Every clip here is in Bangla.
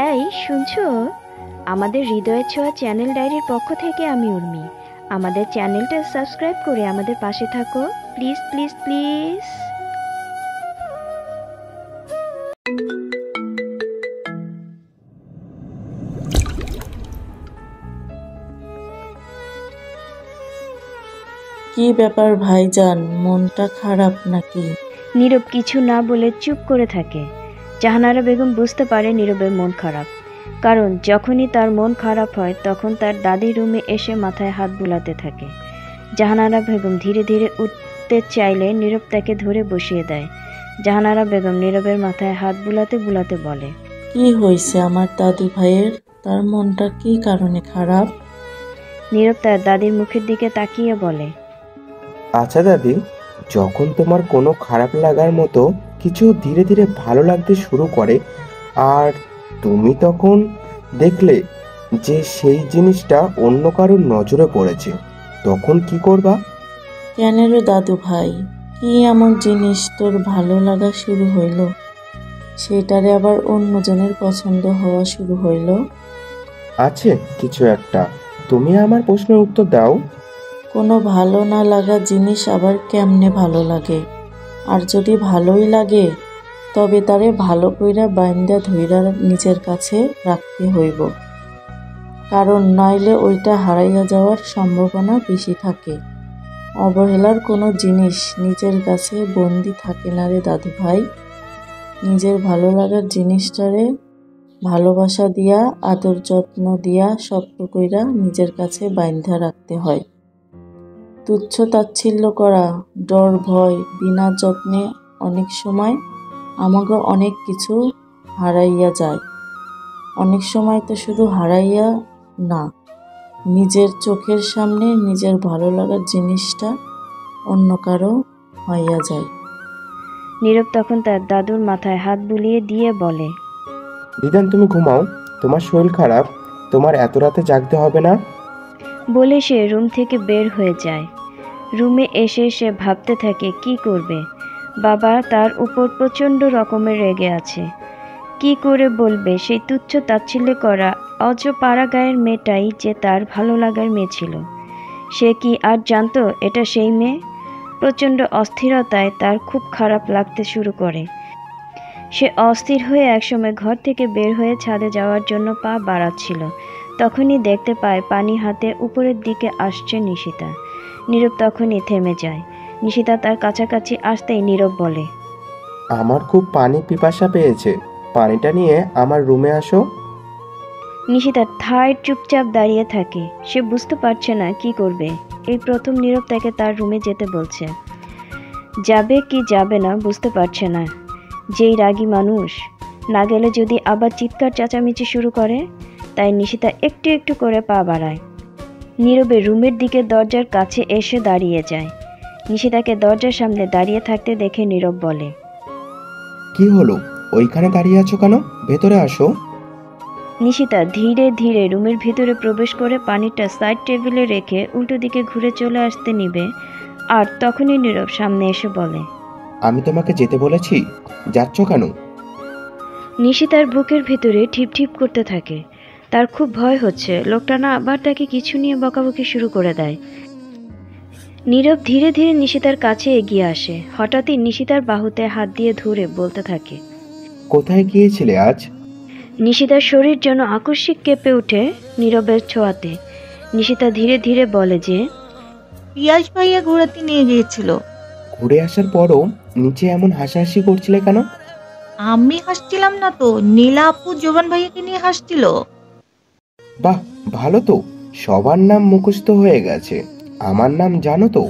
এই শুনছো, আমাদের হৃদয়ের ছোঁয়া চ্যানেল ডায়েরির পক্ষ থেকে আমি উর্মি। আমাদের চ্যানেলটা সাবস্ক্রাইব করে আমাদের পাশে থাকো, প্লিজ প্লিজ প্লিজ। কি ব্যাপার ভাইজান, মনটা খারাপ নাকি? নীরব কিছু না বলে চুপ করে থাকে। জাহানারা বেগম বুঝতে পারে নীরবের মন খারাপ, কারণ যখনই তার মন খারাপ হয় তখন তার দাদি রুমে এসে মাথায় হাত বুলাতে থাকে। জাহানারা বেগম ধীরে ধীরে উঠতে চাইলে নীরব তাকে ধরে বসিয়ে দেয়। জাহানারা বেগম নীরবের মাথায় হাত বুলাতে বুলাতে বলে, কি হয়েছে আমার দাদু ভাইয়ের? তার মনটা কি কারণে খারাপ? নীরব তার দাদির মুখের দিকে তাকিয়ে বলে, আচ্ছা দাদি, যখন তোমার কোনো খারাপ লাগার মতো কিছু ধীরে ধীরে ভালো লাগতে শুরু করে আর তুমি তখন দেখলে যে সেই জিনিসটা অন্য কারোর নজরে পড়েছে, তখন কি করবা? কেন রে দাদু ভাই, কি এমন জিনিস তোর ভালো লাগা শুরু হইল, সেটারে আবার অন্যজনের পছন্দ হওয়া শুরু হইল? আছে কিছু একটা, তুমি আমার প্রশ্নের উত্তর দাও। কোনো ভালো না লাগা জিনিস আবার কেমনে ভালো লাগে? আর যদি ভালোই লাগে তবে তারে ভালো কইরা বাইন্দা ধইরা নিজের কাছে রাখতে হইব, কারণ নইলে ওইটা হারাইয়া যাওয়ার সম্ভাবনা বেশি থাকে। অবহেলার কোনো জিনিস নিজের কাছে বন্দি থাকে না রে দাদু ভাই। নিজের ভালো লাগার জিনিসটারে ভালোবাসা দিয়া, আদর যত্ন দিয়া, শক্ত কইরা নিজের কাছে বাইন্ধা রাখতে হয়। তুচ্ছ তাচ্ছিল্য করা, ডর ভয়, বিনা যত্নে অনেক সময় আমাকে অনেক কিছু হারাইয়া যায়। অনেক সময় তো শুধু হারাইয়া না, নিজের চোখের সামনে নিজের ভালো লাগার জিনিসটা অন্য কারো হইয়া যায়। নীরব তখন তার দাদুর মাথায় হাত বুলিয়ে দিয়ে বলে, দিদান তুমি ঘুমাও, তোমার শরীর খারাপ, তোমার এত রাতে জাগতে হবে না। বলে সে রুম থেকে বের হয়ে যায়। রুমে এসে সে ভাবতে থাকে কি করবে। বাবা তার উপর প্রচণ্ড রকমের রেগে আছে। কি করে বলবে সেই তুচ্ছ তাচ্ছিল্য করা অজ পাড়া গায়ের মেয়েটাই যে তার ভালো লাগার মেয়ে ছিল। সে কি আর জানতো এটা সেই মেয়ে? প্রচণ্ড অস্থিরতায় তার খুব খারাপ লাগতে শুরু করে। সে অস্থির হয়ে একসময় ঘর থেকে বের হয়ে ছাদে যাওয়ার জন্য পা বাড়াচ্ছিল। তখনই দেখতে পায় পানি হাতে উপরের দিকে আসছে নিশিতা। নীরব তখনই থেমে যায়। নিশিতা তার কাছাকাছি আসতেই নীরব বলে, আমার খুব পানি পিপাসা পেয়েছে, পানিটা নিয়ে আমার রুমে আসো। নিশিতা ঠায় চুপচাপ দাঁড়িয়ে থাকে। সে বুঝতে পারছে না কি করবে। এই প্রথম নীরব তাকে তার রুমে যেতে বলছে। যাবে কি যাবে না বুঝতে পারছে না। যেই রাগী মানুষ, না গেলে যদি আবার চিৎকার চেঁচামেচি শুরু করে। তাই নিশিতা একটু একটু করে পা বাড়ায়। নীরবে রুমের দিকে দরজার কাছে এসে দাঁড়িয়ে যায়। নিশিতাকে দরজার সামনে দাঁড়িয়ে থাকতে দেখে নীরব বলে, কি হলো, ওইখানে দাঁড়িয়ে আছো কেন? ভেতরে আসো। নিশিতা ধীরে ধীরে রুমের ভিতরে প্রবেশ করে পানিটা সাইড টেবিলে রেখে উল্টো দিকে ঘুরে চলে আসতে নিবে। আর তখনই নীরব সামনে এসে বলে, আমি তোমাকে যেতে বলেছি, যাচ্ছ কেন? নিশিতার বুকের ভিতরে ঠিপ ঠিপ করতে থাকে। তার খুব ভয় হচ্ছে লোকটা না আবার তাকে কিছু নিয়ে বকাবকি শুরু করে দেয়। নীরব ধীরে ধীরে নিশিতার কাছে এগিয়ে আসে। হঠাৎই নিশিতার বাহুতে হাত দিয়ে ধরে বলতে থাকে, কোথায় গিয়েছিলে আজ? নিশিতার শরীর যেন আকস্মিক কেঁপে ওঠে নীরবের ছোঁয়াতে। নিশিতা ধীরে ধীরে বলে যে, পিয়াস ভাইয়া ঘোরাতে নিয়ে গিয়েছিল। ঘুরে আসার পরও নিচে এমন হাসাহাসি করছিলে কেন? আমি হাসছিলাম না তো, নীলা আপু জোবান ভাইয়াকে নিয়ে হাসছিল। বাহ, ভালো তো, সবার নাম মুখস্থ হয়ে গেছে, আমার নাম জানো তো?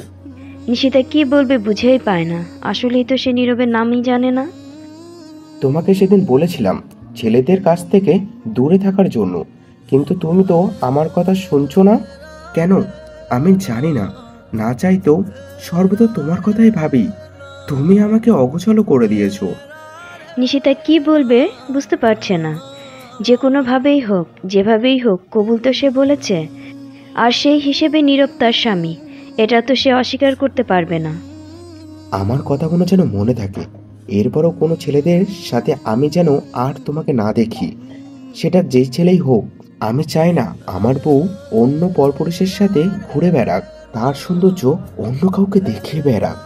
নিশিতা কি বলবে বুঝেই পায় না। আসলেই তো সে নীরবের নামই জানে না। তোমাকে সেদিন বলেছিলাম ছেলেদের কাছ থেকে দূরে থাকার জন্য, কিন্তু তুমি তো আমার কথা শুনছো না কেন? আমি জানি না, না চাইতেও সর্বদা তোমার কথাই ভাবি। তুমি আমাকে অগোছালো করে দিয়েছো। নিশিতা কি বলবে বুঝতে পারছে না। যে কোনোভাবেই হোক, যেভাবেই হোক, কবুল তো সে বলেছে। আর সেই হিসেবে নীরব তার স্বামী, এটা তো সে অস্বীকার করতে পারবে না। আমার কথাগুলো যেন মনে থাকে, এরপরও কোনো ছেলেদের সাথে আমি যেন আর তোমাকে না দেখি। সেটা যেই ছেলেই হোক। আমি চাই না আমার বউ অন্য পরপুরুষের সাথে ঘুরে বেড়াক, তার সৌন্দর্য অন্য কাউকে দেখিয়ে বেড়াক।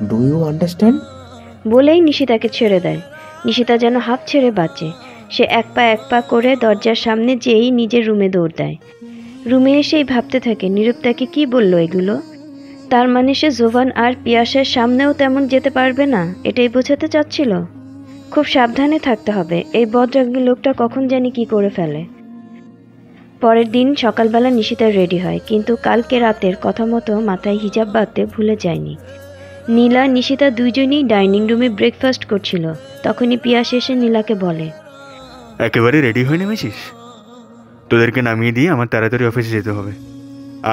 Do you understand? বলেই নিশিতাকে ছেড়ে দেয়। নিশিতা যেন হাঁপ ছেড়ে বাঁচে। সে এক পা করে দরজার সামনে যেয়েই নিজের রুমে দৌড় দেয়। রুমে এসেই ভাবতে থাকে নীরব তাকে কি বলল এগুলো। তার মানে সে জোভান আর পিয়াসের সামনেও তেমন যেতে পারবে না, এটাই বোঝাতে চাচ্ছিল। খুব সাবধানে থাকতে হবে, এই বদরাগী লোকটা কখন জানি কি করে ফেলে। পরের দিন সকালবেলা নিশিতা রেডি হয়, কিন্তু কালকে রাতের কথা মতো মাথায় হিজাব বাঁধতে ভুলে যায়নি। নীলা নিশিতা দুইজনই ডাইনিং রুমে ব্রেকফাস্ট করছিল। তখনই পিয়াস এসে নীলাকে বলে, একেবারে রেডি হয়ে নেমেছিস? তোদেরকে নামিয়ে দিয়ে আমার তাড়াতাড়ি অফিসে যেতে হবে,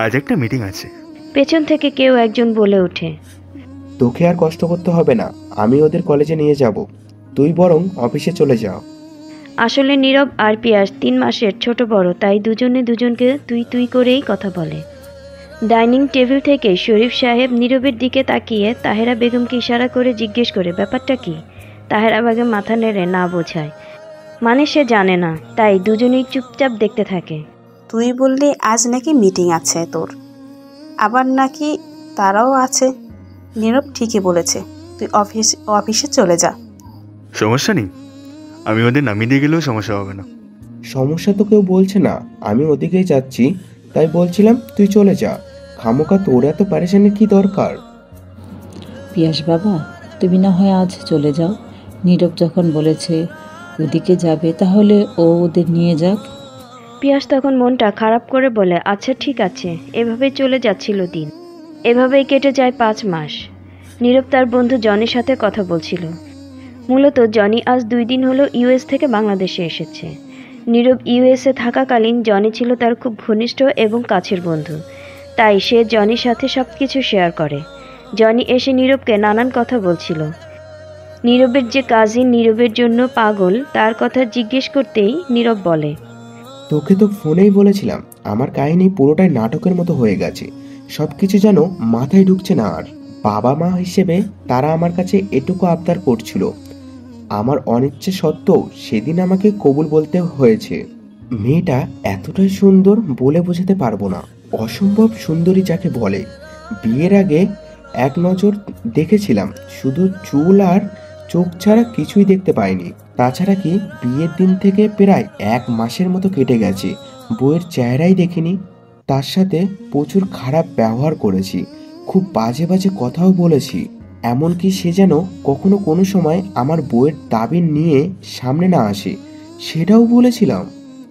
আজ একটা মিটিং আছে। পেছন থেকে কেউ একজন বলে ওঠে, তোকে আর কষ্ট করতে হবে না, আমি ওদের কলেজে নিয়ে যাব, তুই বরং অফিসে চলে যাও। আসলে নীরব আর পিয়াস 3 মাসের ছোট বড়, তাই দুজনে দুজনকে তুই তুই করেই কথা বলে। ডাইনিং টেবিল থেকে শরীফ সাহেব নীরবের দিকে তাকিয়ে তাহেরা বেগমকে ইশারা করে জিজ্ঞেস করে, ব্যাপারটা কি? তাহেরা বেগম মাথা নেড়ে না বোঝায়, মানে সে জানে না, তাই দুজনেই চুপচাপ দেখতে থাকে। তুই বললি আজ নাকি মিটিং আছে তোর, আবার নাকি তারাও আছে। নীরব ঠিকই বলেছে, তুই অফিসে চলে যা। সমস্যা নেই, আমি ওদের নামিয়ে দিয়ে গেলেও সমস্যা হবে না। সমস্যা তো কেউ বলছে না, আমি ওদিকেই যাচ্ছি, তাই বলছিলাম তুই চলে যা। খামোকা তোর এত প্যারেশানির কি দরকার? পিয়াস বাবা, তুমি না হয় আজ চলে যাও। নীরব যখন বলেছে ওদিকে যাবে, তাহলে ও ওদের নিয়ে যাক। পিয়াস তখন মনটা খারাপ করে বলে, আচ্ছা ঠিক আছে। এভাবেই চলে যাচ্ছিল দিন। এভাবেই কেটে যায় 5 মাস। নীরব তার বন্ধু জনির সাথে কথা বলছিল। মূলত জনি আজ 2 দিন হলো ইউএস থেকে বাংলাদেশে এসেছে। নীরব ইউএসএ থাকাকালীন জনি ছিল তার খুব ঘনিষ্ঠ এবং কাছের বন্ধু, তাই সে জনির সাথে সব কিছু শেয়ার করে। জনি এসে নীরবকে নানান কথা বলছিল। নীরবের যে কাজিন নীরবের জন্য পাগল, তার কথা জিজ্ঞেস করতেই নীরব বলে, তোকে তো ফোনেই বলেছিলাম আমার কাহিনী পুরোটাই নাটকের মতো হয়ে গেছে, সবকিছু যেন মাথায় ঢুকছে না। আর বাবা মা হিসেবে তারা আমার কাছে এটুকু আবদার করছিল, আমার অনিচ্ছে সত্ত্বেও সেদিন আমাকে কবুল বলতে হয়েছে। মেয়েটা এতটাই সুন্দর বলে বোঝাতে পারবো না, অসম্ভব সুন্দরী যাকে বলে। বিয়ের আগে এক নজর দেখেছিলাম, শুধু চুল আর চোখ ছাড়া কিছুই দেখতে পাইনি। তাছাড়া কি বিয়ের দিন থেকে প্রায় 1 মাসের মতো কেটে গেছে, বউয়ের চেহারাই দেখিনি। তার সাথে প্রচুর খারাপ ব্যবহার করেছি, খুব বাজে বাজে কথাও বলেছি। এমনকি সে যেন কখনো কোনো সময় আমার বউয়ের দাবি নিয়ে সামনে না আসে সেটাও বলেছিলাম।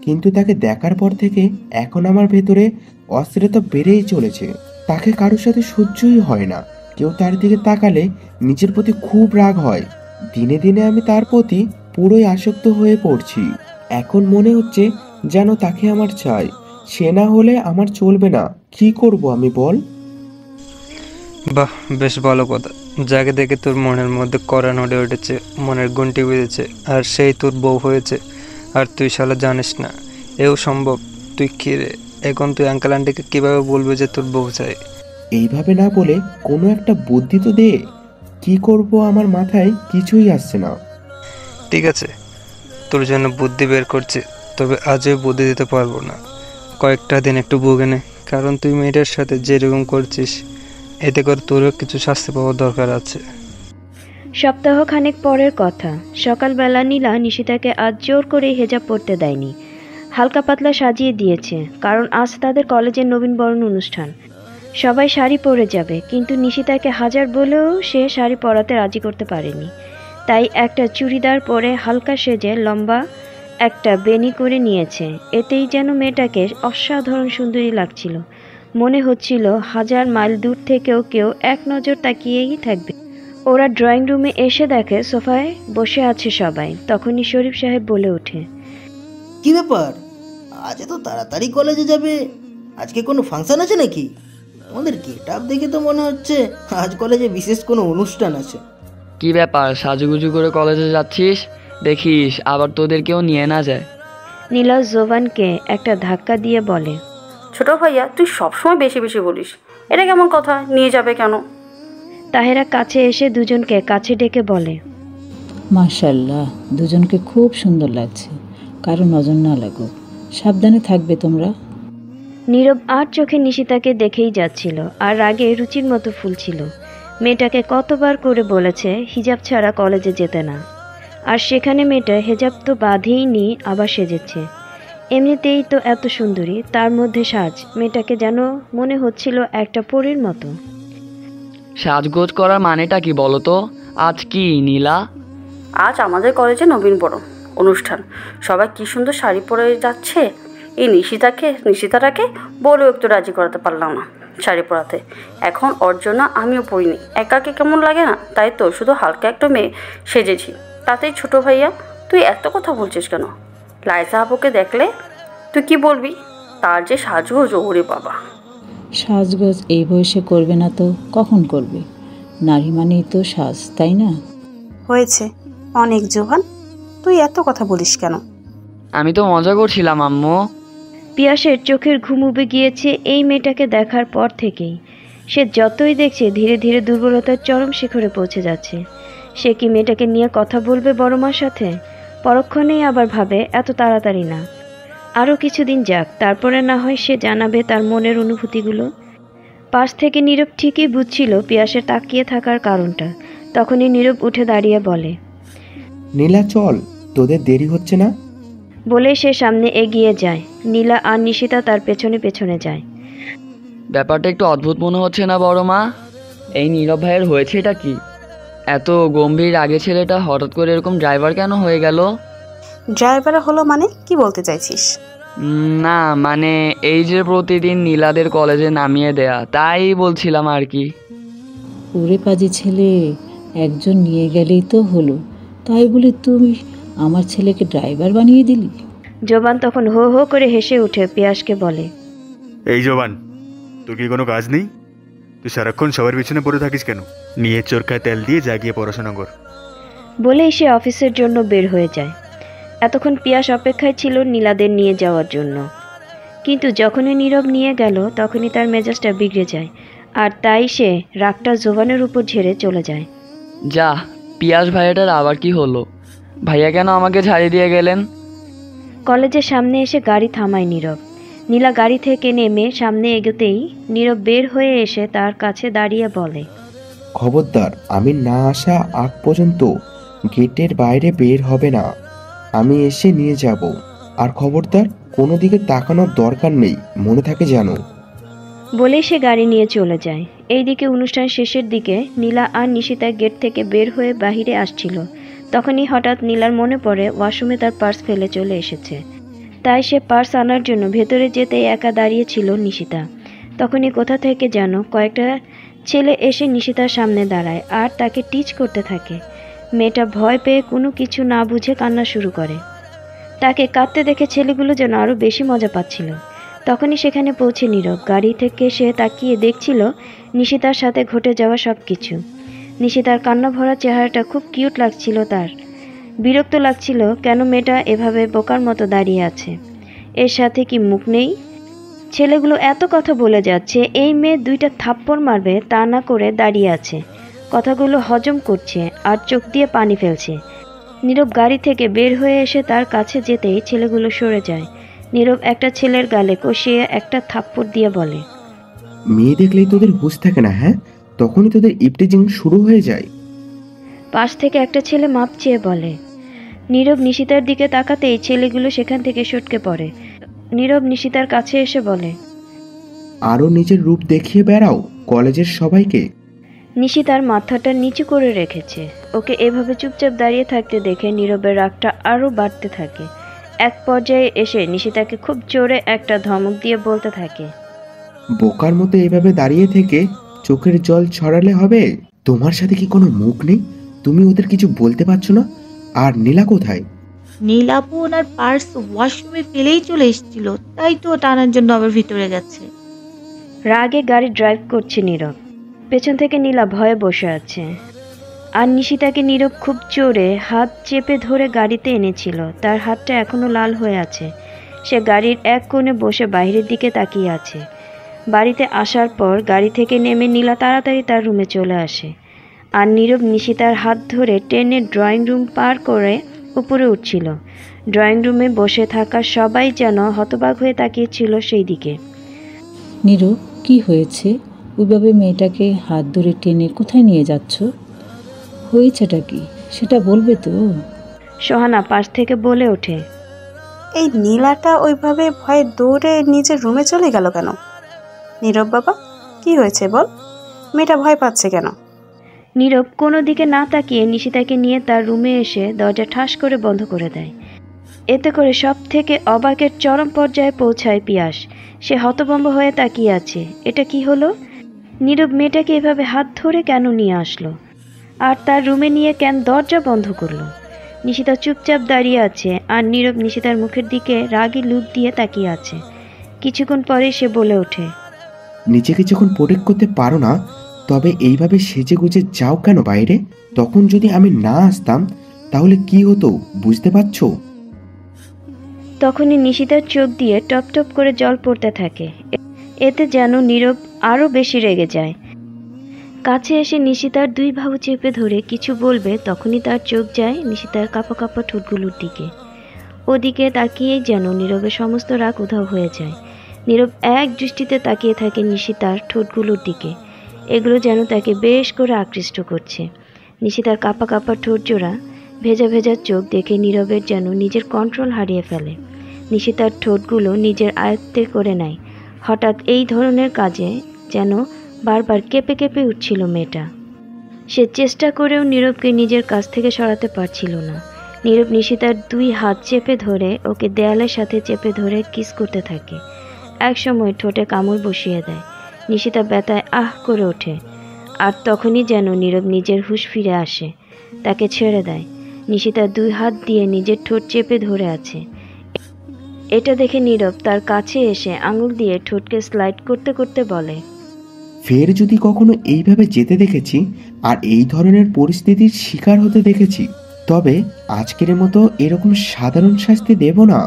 কিন্তু তাকে দেখার পর থেকে এখন আমার ভেতরে অস্থিরতা বেড়েই চলেছে। তাকে কারোর সাথে সহ্যই হয় না, কেউ তার দিকে তাকালে নিজের প্রতি খুব রাগ হয়। দিনে দিনে আমি তার প্রতি পুরোই আসক্ত হয়ে পড়ছি। এখন মনে হচ্ছে যেন তাকে আমার চাই, সে না হলে আমার চলবে না। কি করব আমি বল? বাহ, বেশ ভালো কথা। যাকে দেখে তোর মনের মধ্যে কড়া নড়ে উঠেছে, মনের গুণটি বেঁধেছে, আর সেই তোর বউ হয়েছে, আর তুই শালা জানিস না এও সম্ভব। তুই কি রে, এখন তুই আঙ্কেল আন্টিকে কীভাবে বলবি যে তোর বউ চাই? এইভাবে না বলে কোনো একটা বুদ্ধি তো দে। কি করব আমার মাথায় কিছুই আসছে না। ঠিক আছে, তোর জন্য বুদ্ধি বের করছি, তবে আজও বুদ্ধি দিতে পারবো না। কয়েকটা দিন একটু ভুগে নে, কারণ তুই মেয়েটার সাথে যেরকম করছিস এতে করে তোরও কিছু শাস্তি পাওয়ার দরকার আছে। সপ্তাহখানেক পরের কথা। সকালবেলা নীলা নিশিতাকে আজ জোর করে হেজাব পরতে দেয়নি, হালকা পাতলা সাজিয়ে দিয়েছে, কারণ আজ তাদের কলেজের নবীনবরণ অনুষ্ঠান। সবাই শাড়ি পরে যাবে, কিন্তু নিশিতাকে হাজার বলেও সে শাড়ি পরাতে রাজি করতে পারেনি। তাই একটা চুড়িদার পরে হালকা সেজে লম্বা একটা বেনি করে নিয়েছে। এতেই যেন মেয়েটাকে অসাধারণ সুন্দরী লাগছিল। মনে হচ্ছিল 1000 মাইল দূর থেকেও কেউ এক নজর তাকিয়েই থাকবে। ওরা ড্রয়িং রুমে এসে দেখে সোফায় বসে আছে সবাই। তখনই শরীফ সাহেব বলে ওঠে, কি ব্যাপার, আজ তো তাড়াতাড়ি কলেজে যাবে? আজকে কোনো ফাংশন আছে নাকি? তোমাদের গেট আপ দেখে তো মনে হচ্ছে আজ কলেজে বিশেষ কোনো অনুষ্ঠান আছে। কি ব্যাপার, সাজুগুজু করে কলেজে যাচ্ছিস? দেখিস আবার তোদের কেউ নিয়ে না যায়। নীলা জোবানকে একটা ধাক্কা দিয়ে বলে, ছোট ভাইয়া, তুই সবসময় বেশি বেশি বলিস, এটা কেমন কথা? নিয়ে যাবে কেন? তাহেরা কাছে এসে দুজনকে কাছে ডেকে বলে, মাশাআল্লাহ, দুজনকে খুব সুন্দর লাগছে। কারো নজর না লাগুক। সাবধানে থাকবে তোমরা। নীরব আর চোখে নিশিতাকে দেখেই যাচ্ছিল, আর রাগে রুচির মতো ফুলছিল। মেয়েটাকে কতবার করে বলেছে হিজাব ছাড়া কলেজে যেতে না, আর সেখানে মেয়েটা হেজাব তো বাঁধেই নি, আবার সেজেছে। এমনিতেই তো এত সুন্দরী, তার মধ্যে সাজ, মেয়েটাকে যেন মনে হচ্ছিল একটা পরীর মতো। সাজগোজ করার মানেটা কি বলো তো? আজ কি নীলা? আজ আমাদের কলেজে নবীনবরণ অনুষ্ঠান, সবাই কি সুন্দর শাড়ি পরে যাচ্ছে। এই নিশিতাটাকে বলেও একটু রাজি করাতে পারলাম না শাড়ি পরাতে। এখন ওর জন্য আমিও পরিনি, একাকে কেমন লাগে না? তাই তো শুধু হালকা একটা মেয়ে সেজেছি। তাতেই ছোট ভাইয়া, তুই এত কথা বলছিস কেন? লাইসা আপুকে দেখলে তুই কি বলবি? তার যে সাজগোজ, ওরে বাবা। সাজগোজ এই বয়সে করবে না তো কখন করবে? নারী মানেই তো সাজ, তাই না? হয়েছে অনেক জোহান, তুই এত কথা বলিস কেন? আমি তো মজা করছিলাম আম্মু। পিয়াসের চোখের ঘুম উবে গিয়েছে এই মেয়েটাকে দেখার পর থেকেই। সে যতই দেখছে ধীরে ধীরে দুর্বলতার চরম শিখরে পৌঁছে যাচ্ছে। সে কি মেয়েটাকে নিয়ে কথা বলবে বড় মার সাথে? পরক্ষণেই আবার ভাবে এত তাড়াতাড়ি না, আরও কিছুদিন যাক, তারপরে না হয় সে জানাবে তার মনের অনুভূতিগুলো। পাশ থেকে নীরব ঠিকই বুঝছিল পিয়াসের তাকিয়ে থাকার কারণটা। তখনই নীরব উঠে দাঁড়িয়ে বলে, নীলা চল, তোদের দেরি হচ্ছে না? বলে সে সামনে এগিয়ে যায়। নীলা আর নিশিতা তার পেছনে পেছনে যায়। ব্যাপারটা একটু অদ্ভুত মনে হচ্ছে না বড় মা? এই নীরব ভাইয়ের হয়েছে এটা কি? এত গম্ভীর আগে ছেলেটা হঠাৎ করে এরকম ড্রাইভার কেন হয়ে গেল? ড্রাইভার হলো মানে কি বলতে চাইছিস? না মানে এই যে প্রতিদিন নীলাদের কলেজে নামিয়ে দেয়া, তাই বলছিলাম আর কি। ওরে পাজি ছেলে, একজন নিয়ে গেলেই তো হলো, তাই বলে তুই আমার ছেলেকে ড্রাইভার বানিয়ে দিলি? জোবান তখন হো হো করে হেসে উঠে পিয়াসকে বলে, এই জবান, তোর কি কোনো কাজ নেই? তুই সারাক্ষণ সবার পিছনে পড়ে থাকিস কেন? নিয়ে চরকায় তেল দিয়ে জাগিয়ে পড়াশোনা কর। বলেই সে অফিসের জন্য বের হয়ে যায়। এতক্ষণ পিয়াস অপেক্ষায় ছিল নীলাদের নিয়ে যাওয়ার জন্য, কিন্তু যখনই নীরব নিয়ে গেল তখনই তার মেজাজটা বিগড়ে যায়, আর তাই সে রাগটা জোবানের উপর ঝেড়ে চলে যায়। যা, পিয়াস ভাইয়াটার আবার কি হলো? ভাইয়া কেন আমাকে ছাড়িয়ে দিয়ে গেলেন? কলেজের সামনে এসে গাড়ি থামায় নীরব। নীলা গাড়ি থেকে নেমে সামনে এগোতেই নীরব বের হয়ে এসে তার কাছে দাঁড়িয়ে বলে, খবরদার, আমি না আসা আগ পর্যন্ত গেটের বাইরে বের হবে না। আমি এসে নিয়ে যাব, আর খবরদার কোনো দিকে তাকানোর দরকার নেই, মনে থাকে জানো। বলেই সে গাড়ি নিয়ে চলে যায়। এইদিকে অনুষ্ঠান শেষের দিকে নীলা আর নিশিতা গেট থেকে বের হয়ে বাহিরে আসছিল। তখনই হঠাৎ নীলার মনে পড়ে ওয়াশরুমে তার পার্স ফেলে চলে এসেছে। তাই সে পার্স আনার জন্য ভেতরে যেতেই একা দাঁড়িয়েছিল নিশিতা। তখনই কোথা থেকে যেন কয়েকটা ছেলে এসে নিশিতার সামনে দাঁড়ায় আর তাকে টিচ করতে থাকে। মেয়েটা ভয় পেয়ে কোনো কিছু না বুঝে কান্না শুরু করে। তাকে কাঁদতে দেখে ছেলেগুলো যেন আরও বেশি মজা পাচ্ছিল। তখনই সেখানে পৌঁছে নীরব। গাড়ি থেকে সে তাকিয়ে দেখছিল নিশিতার সাথে ঘটে যাওয়া সব কিছু। নিশিতার কান্না ভরা চেহারাটা খুব কিউট লাগছিল তার। বিরক্ত লাগছিল কেন মেয়েটা এভাবে বোকার মতো দাঁড়িয়ে আছে। এর সাথে কি মুখ নেই? ছেলেগুলো এত কথা বলে যাচ্ছে, এই মেয়ে দুইটা থাপ্পড় মারবে তা না করে দাঁড়িয়ে আছে, কথাগুলো হজম করছে আর চোখ দিয়ে পানি ফেলছে। নীরব গাড়ি থেকে বের হয়ে এসে তার কাছে যেতেই ছেলেগুলো সরে যায়। নীরব একটা ছেলের গালে কষিয়ে একটা থাপ্পড় দিয়ে বলে, মেয়ে দেখলেই তোদের হুঁশ থাকে না? হ্যাঁ, তখনই তোদের ইপটিজিং শুরু হয়ে যায়। পাশ থেকে একটা ছেলে মাপ চেয়ে বলে। নীরব নিশিতার দিকে তাকাতেই ছেলেগুলো সেখান থেকে সটকে পড়ে। নীরব নিশিতার কাছে এসে বলে, আরও নিজের রূপ দেখিয়ে বেড়াও কলেজের সবাইকে। নিশিতার মাথাটা নিচু করে রেখেছে। ওকে এভাবে চুপচাপ দাঁড়িয়ে থাকতে দেখে নীরবের রাগটা আরও বাড়তে থাকে। এক পর্যায়ে এসে নিশিতাকে খুব জোরে একটা ধমক দিয়ে বলতে থাকে, বোকার মতো এভাবে দাঁড়িয়ে থেকে চোখের জল ছড়ালে হবে? তোমার সাথে কি কোনো মুখ নেই? তুমি ওদের কিছু বলতে পারছো না? আর নীলা কোথায়? নীলাপু ওনার পার্স ওয়াশরুমে ফেলেই চলে এসেছিল, তাই তো টানার জন্য আবার ভিতরে গেছে। রাগে গাড়ি ড্রাইভ করছে নীরব। পেছন থেকে নীলা ভয়ে বসে আছে। আর নিশিতাকে নীরব খুব জোরে হাত চেপে ধরে গাড়িতে এনেছিল। তার হাতটা এখনো লাল হয়ে আছে। সে গাড়ির এক কোণে বসে বাইরের দিকে তাকিয়ে আছে। বাড়িতে আসার পর গাড়ি থেকে নেমে নীলা তাড়াতাড়ি তার রুমে চলে আসে। আর নীরব নিশিতার হাত ধরে টেনে ড্রয়িং রুম পার করে উপরে উঠছিল। ড্রয়িং রুমে বসে থাকা সবাই যেন হতবাক হয়ে তাকিয়েছিল সেই দিকে। নীরব, কি হয়েছে? ওইভাবে মেয়েটাকে হাত ধরে টেনে কোথায় নিয়ে যাচ্ছ? হয়েছেটা কি সেটা বলবে তো? সোহানা পাশ থেকে বলে ওঠে, এই নীলাটা ওইভাবে ভয়ে দৌড়ে নিজের রুমে চলে গেল কেন? নীরব বাবা, কি হয়েছে বল, মেয়েটা ভয় পাচ্ছে কেন? নীরব কোনো দিকে না তাকিয়ে নিশিতাকে নিয়ে তার রুমে এসে দরজা ঠাস করে বন্ধ করে দেয়। এতে করে সব থেকে অবাকের চরম পর্যায়ে পৌঁছায় পিয়াস। সে হতভম্ব হয়ে তাকিয়ে আছে। এটা কি হলো? নীরব মেয়েটাকে এভাবে হাত ধরে কেন নিয়ে আসলো, আর তার রুমে নিয়ে কেন দরজা বন্ধ করলো? নিশিতা চুপচাপ দাঁড়িয়ে আছে, আর নীরব নিশিতার মুখের দিকে রাগী লুক দিয়ে তাকিয়ে আছে। কিছুক্ষণ পরে সে বলে ওঠে, নিজেকে যখন প্রোটেক্ট করতে পারো না, তবে এইভাবে সেজে গুজে যাও কেন বাইরে? তখন যদি আমি না আসতাম তাহলে কি হতো বুঝতে পারছো? তখনই নিশিতার চোখ দিয়ে টপ টপ করে জল পড়তে থাকে। এতে যেন নীরব আরও বেশি রেগে যায়। কাছে এসে নিশিতার দুই বাহু চেপে ধরে কিছু বলবে, তখনই তার চোখ যায় নিশিতার কাঁপা কাঁপা ঠোঁটগুলোর দিকে। ওদিকে তাকিয়েই যেন নীরবের সমস্ত রাগ উধাও হয়ে যায়। নীরব এক দৃষ্টিতে তাকিয়ে থাকে নিশিতার ঠোঁটগুলোর দিকে। এগুলো যেন তাকে বেশ করে আকৃষ্ট করছে। নিশিতার কাঁপা কাঁপা ঠোঁট জোড়া, ভেজা ভেজা চোখ দেখে নীরবের যেন নিজের কন্ট্রোল হারিয়ে ফেলে। নিশিতার ঠোঁটগুলো নিজের আয়ত্তে করে নেয়। হঠাৎ এই ধরনের কাজে যেন বারবার কেঁপে কেঁপে উঠছিল মেয়েটা। সে চেষ্টা করেও নীরবকে নিজের কাছ থেকে সরাতে পারছিল না। নীরব নিশিতার দুই হাত চেপে ধরে ওকে দেয়ালের সাথে চেপে ধরে কিস করতে থাকে। একসময় ঠোঁটে কামড় বসিয়ে দেয়। নিশিতা ব্যথায় আহ করে ওঠে। আর তখনই যেন নীরব নিজের হুঁশ ফিরে আসে, তাকে ছেড়ে দেয়। নিশিতা দুই হাত দিয়ে নিজের ঠোঁট চেপে ধরে আছে। এটা দেখে নীরব তার কাছে এসে আঙুল দিয়ে ঠোঁটকে স্লাইড করতে করতে বলে, ফের যদি কখনো এইভাবে যেতে দেখেছি আর এই ধরনের পরিস্থিতির শিকার হতে দেখেছি, তবে আজকের মতো এরকম সাধারণ শাস্তি দেব না,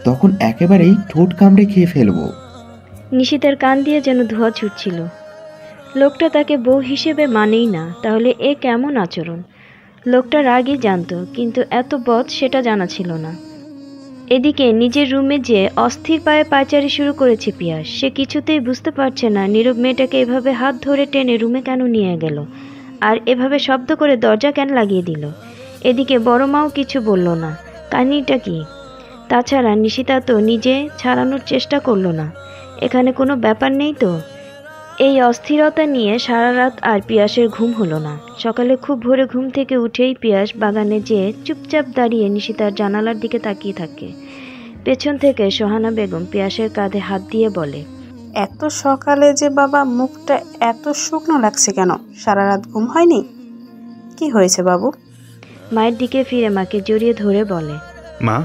তখন একেবারেই ঠোঁট কামড়ে খেয়ে ফেলবো। নিশিতার কান দিয়ে যেন ধোঁয়া ছুটছিল। লোকটা তাকে বউ হিসেবে মানেই না, তাহলে এ কেমন আচরণ? লোকটা রাগই জানতো, কিন্তু এত বদ সেটা জানা ছিল না। এদিকে নিজের রুমে যে অস্থির পায়ে পায়চারি শুরু করেছে পিয়াস। সে কিছুতেই বুঝতে পারছে না নীরব মেয়েটাকে এভাবে হাত ধরে টেনে রুমে কেন নিয়ে গেল, আর এভাবে শব্দ করে দরজা কেন লাগিয়ে দিল। এদিকে বড় মাও কিছু বলল না, কাহিনীটা কি? তাছাড়া নিশিতা তো নিজে ছাড়ানোর চেষ্টা করলো না। এখানে কোনো ব্যাপার নেই তো? এই অস্থিরতা নিয়ে সারা রাত আর পিয়াসের ঘুম হলো না। সকালে খুব ভোরে ঘুম থেকে উঠেই পিয়াস বাগানে যেয়ে চুপচাপ দাঁড়িয়ে নিশিতার জানালার দিকে তাকিয়ে থাকে। পেছন থেকে সোহানা বেগম পিয়াসের কাঁধে হাত দিয়ে বলে, এত সকালে যে বাবা মুখটা এত শুকনো লাগছে কেন? সারা রাত ঘুম হয়নি? কি হয়েছে বাবু? মায়ের দিকে ফিরে মাকে জড়িয়ে ধরে বলে, মা,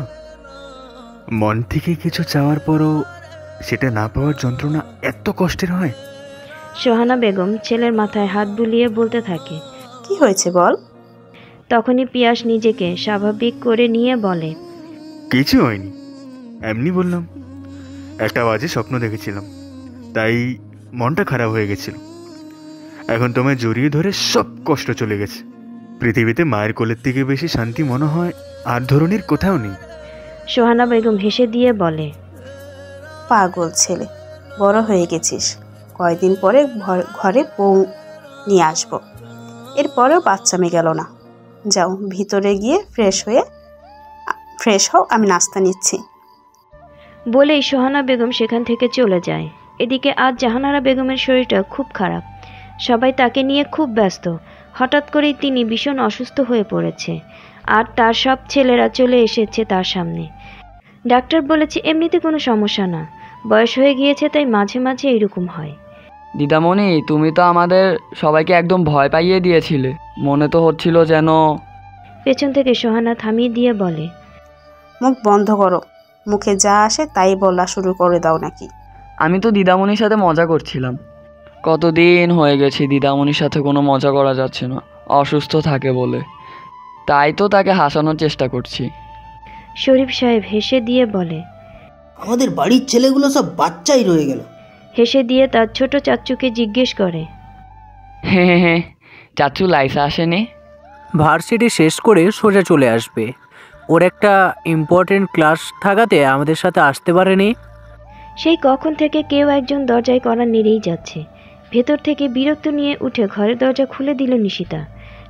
মন থেকে কিছু চাওয়ার পরও সেটা না পাওয়ার যন্ত্রণা এত কষ্টের হয়? সোহানা বেগম ছেলের মাথায় হাত বুলিয়ে বলতে থাকে। কি হয়েছে বল? তখনই পিয়াস নিজেকে স্বাভাবিক করে নিয়ে বলে, কিছু হয়নি, এমনি বললাম। একটা বাজে স্বপ্ন দেখেছিলাম, তাই মনটা খারাপ হয়ে গেছিল। এখন তোমায় জড়িয়ে ধরে সব কষ্ট চলে গেছে। পৃথিবীতে মায়ের কোলের থেকে বেশি শান্তি মনে হয় আর ধরনের কোথাও নেই। সোহানা বেগম হেসে দিয়ে বলে, পাগল ছেলে, বড় হয়ে গেছিস। কয়দিন পরে ঘরে বউ নিয়ে আসবো। এরপরেও বাচ্চামি গেল না। যাও ভিতরে গিয়ে ফ্রেশ হও, আমি নাস্তা নিচ্ছি। বলেই সোহানা বেগম সেখান থেকে চলে যায়। এদিকে আজ জাহানারা বেগমের শরীরটা খুব খারাপ। সবাই তাকে নিয়ে খুব ব্যস্ত। হঠাৎ করেই তিনি ভীষণ অসুস্থ হয়ে পড়েছে, আর তার সব ছেলেরা চলে এসেছে তার সামনে। ডাক্তার বলেছে এমনিতে কোনো সমস্যা না, বয়স হয়ে গিয়েছে, তাই মাঝে মাঝে এরকম হয়। দিদামণি, তুমি তো আমাদের সবাইকে একদম ভয় পাইয়ে দিয়েছিলে। মনে তো হচ্ছিল যেন। পেছন থেকে সোহানা থামিয়ে দিয়ে বলে, মুখ বন্ধ করো, মুখে যা আসে তাই বলা শুরু করে দাও নাকি? আমি তো দিদামণির সাথে মজা করছিলাম। কতদিন হয়ে গেছে দিদামণির সাথে কোনো মজা করা যাচ্ছে না, অসুস্থ থাকে বলে। তাই তো তাকে হাসানোর চেষ্টা করছি। শরীফ সাহেব হেসে দিয়ে বলে, আমাদের বাড়ির ছেলেগুলো সব বাচ্চাই রয়ে গেল। হেসে দিয়ে তার ছোট চাচ্চুকে জিজ্ঞেস করে, হ্যাঁ হ্যাঁ, চাচু লাইসা আসেনি? ভার্সিটি শেষ করে সোজা চলে আসবে। ওর একটা ইম্পর্টেন্ট ক্লাস থাকাতে আমাদের সাথে আসতে পারেনি। সেই কখন থেকে কেউ একজন দরজায় কড়া নেড়েই যাচ্ছে। ভেতর থেকে বিরক্ত নিয়ে উঠে ঘরের দরজা খুলে দিল নিশিতা।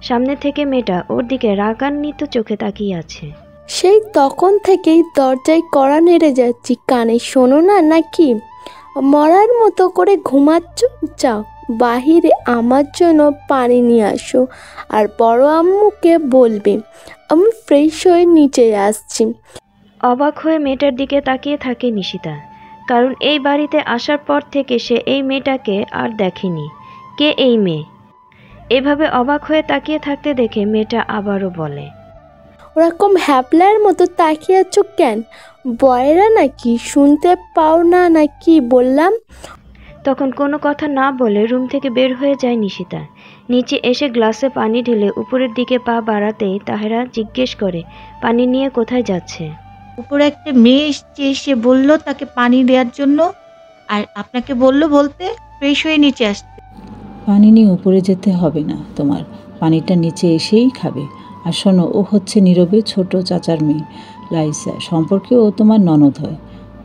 সামনে থেকে মেয়েটা ওর দিকে রাগান্বিত চোখে তাকিয়ে আছে। সেই তখন থেকেই দরজায় কড়া নেড়ে যাচ্ছি, কানে শোনো না নাকি? মরার মতো করে ঘুমাচ্ছ? যাও বাহিরে আমার জন্য পানি নিয়ে আসো, আর বড় আম্মুকে বলবে আমি ফ্রেশ হয়ে নিচে আসছি। অবাক হয়ে মেয়েটার দিকে তাকিয়ে থাকে নিশিতা, কারণ এই বাড়িতে আসার পর থেকে সে এই মেয়েটাকে আর দেখেনি। কে এই মেয়ে? এভাবে অবাক হয়ে তাকিয়ে থাকতে দেখে মেয়েটা আবারও বলে, ওরকম হ্যাপলার মতো তাকিয়ে আছো কেন? বয়রা নাকি? শুনতে পাও না নাকি বললাম? তখন কোনো কথা না বলে রুম থেকে বের হয়ে যায় নিশিতা। নিচে এসে গ্লাসে পানি ঢেলে উপরের দিকে পা বাড়াতেই তাহেরা জিজ্ঞেস করে, পানি নিয়ে কোথায় যাচ্ছে? উপরে একটা মেয়ে এসছে, সে বলল তাকে পানি দেওয়ার জন্য, আর আপনাকে বলতে ফ্রেশ হয়ে নিচে আসতে। পানি নিয়ে উপরে যেতে হবে না তোমার, পানিটা নিচে এসেই খাবে। আর শোনো, ও হচ্ছে নীরবের ছোট চাচার মেয়ে লাইসা, সম্পর্কে ও তোমার ননদ হয়।